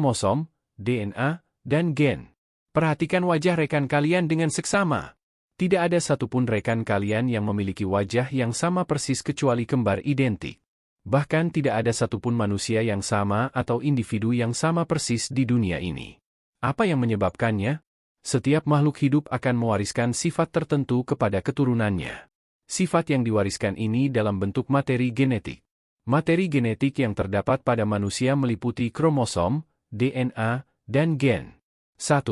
kromosom, DNA, dan gen. Perhatikan wajah rekan kalian dengan seksama. Tidak ada satupun rekan kalian yang memiliki wajah yang sama persis kecuali kembar identik. Bahkan tidak ada satupun manusia yang sama atau individu yang sama persis di dunia ini. Apa yang menyebabkannya? Setiap makhluk hidup akan mewariskan sifat tertentu kepada keturunannya. Sifat yang diwariskan ini dalam bentuk materi genetik. Materi genetik yang terdapat pada manusia meliputi kromosom, DNA, dan gen. 1.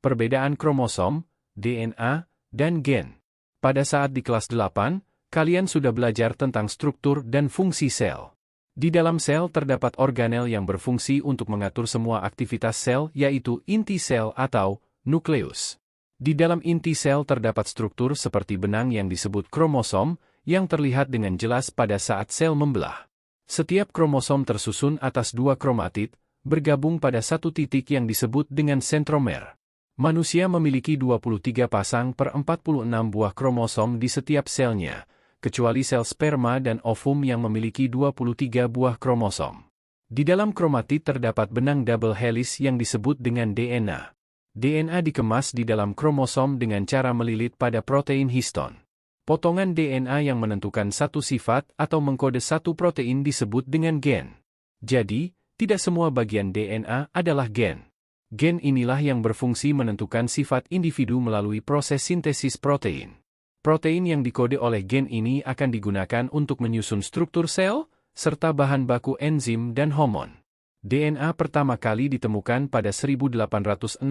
Perbedaan kromosom, DNA, dan gen. Pada saat di kelas 8, kalian sudah belajar tentang struktur dan fungsi sel. Di dalam sel terdapat organel yang berfungsi untuk mengatur semua aktivitas sel, yaitu inti sel atau nukleus. Di dalam inti sel terdapat struktur seperti benang yang disebut kromosom, yang terlihat dengan jelas pada saat sel membelah. Setiap kromosom tersusun atas 2 kromatid, bergabung pada satu titik yang disebut dengan sentromer. Manusia memiliki 23 pasang per 46 buah kromosom di setiap selnya, kecuali sel sperma dan ovum yang memiliki 23 buah kromosom. Di dalam kromatid terdapat benang double helix yang disebut dengan DNA. DNA dikemas di dalam kromosom dengan cara melilit pada protein histon. Potongan DNA yang menentukan satu sifat atau mengkode satu protein disebut dengan gen. Jadi, tidak semua bagian DNA adalah gen. Gen inilah yang berfungsi menentukan sifat individu melalui proses sintesis protein. Protein yang dikode oleh gen ini akan digunakan untuk menyusun struktur sel, serta bahan baku enzim dan hormon. DNA pertama kali ditemukan pada 1869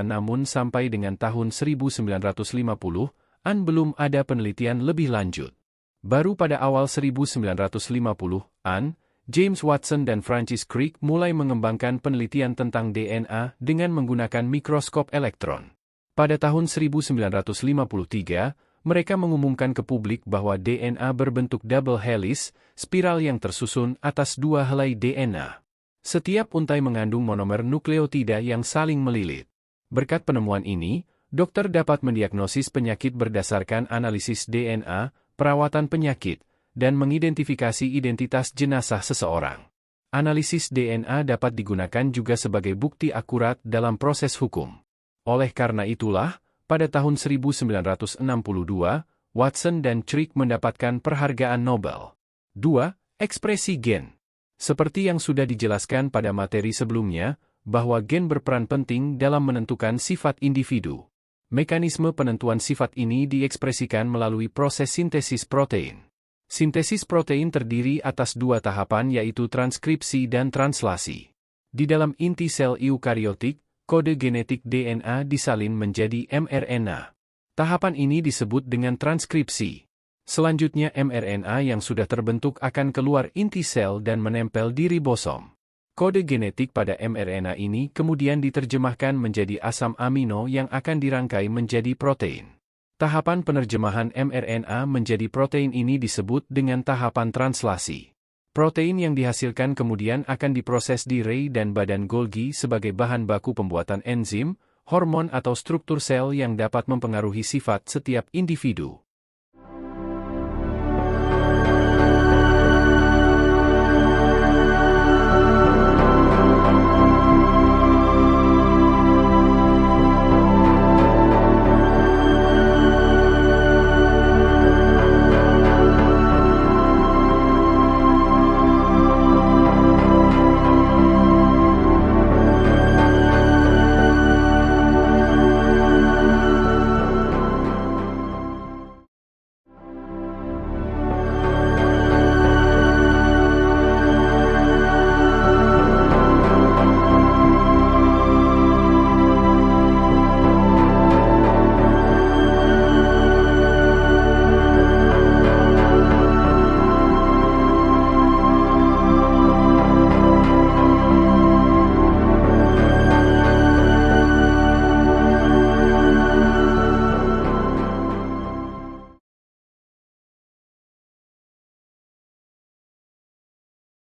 namun sampai dengan tahun 1950-an belum ada penelitian lebih lanjut. Baru pada awal 1950-an, James Watson dan Francis Crick mulai mengembangkan penelitian tentang DNA dengan menggunakan mikroskop elektron. Pada tahun 1953, mereka mengumumkan ke publik bahwa DNA berbentuk double helix, spiral yang tersusun atas 2 helai DNA. Setiap untai mengandung monomer nukleotida yang saling melilit. Berkat penemuan ini, dokter dapat mendiagnosis penyakit berdasarkan analisis DNA, perawatan penyakit, dan mengidentifikasi identitas jenazah seseorang. Analisis DNA dapat digunakan juga sebagai bukti akurat dalam proses hukum. Oleh karena itulah, pada tahun 1962, Watson dan Crick mendapatkan penghargaan Nobel. 2. Ekspresi gen. Seperti yang sudah dijelaskan pada materi sebelumnya, bahwa gen berperan penting dalam menentukan sifat individu. Mekanisme penentuan sifat ini diekspresikan melalui proses sintesis protein. Sintesis protein terdiri atas 2 tahapan yaitu transkripsi dan translasi. Di dalam inti sel eukariotik, kode genetik DNA disalin menjadi mRNA. Tahapan ini disebut dengan transkripsi. Selanjutnya mRNA yang sudah terbentuk akan keluar inti sel dan menempel di ribosom. Kode genetik pada mRNA ini kemudian diterjemahkan menjadi asam amino yang akan dirangkai menjadi protein. Tahapan penerjemahan mRNA menjadi protein ini disebut dengan tahapan translasi. Protein yang dihasilkan kemudian akan diproses di rei dan badan Golgi sebagai bahan baku pembuatan enzim, hormon atau struktur sel yang dapat mempengaruhi sifat setiap individu.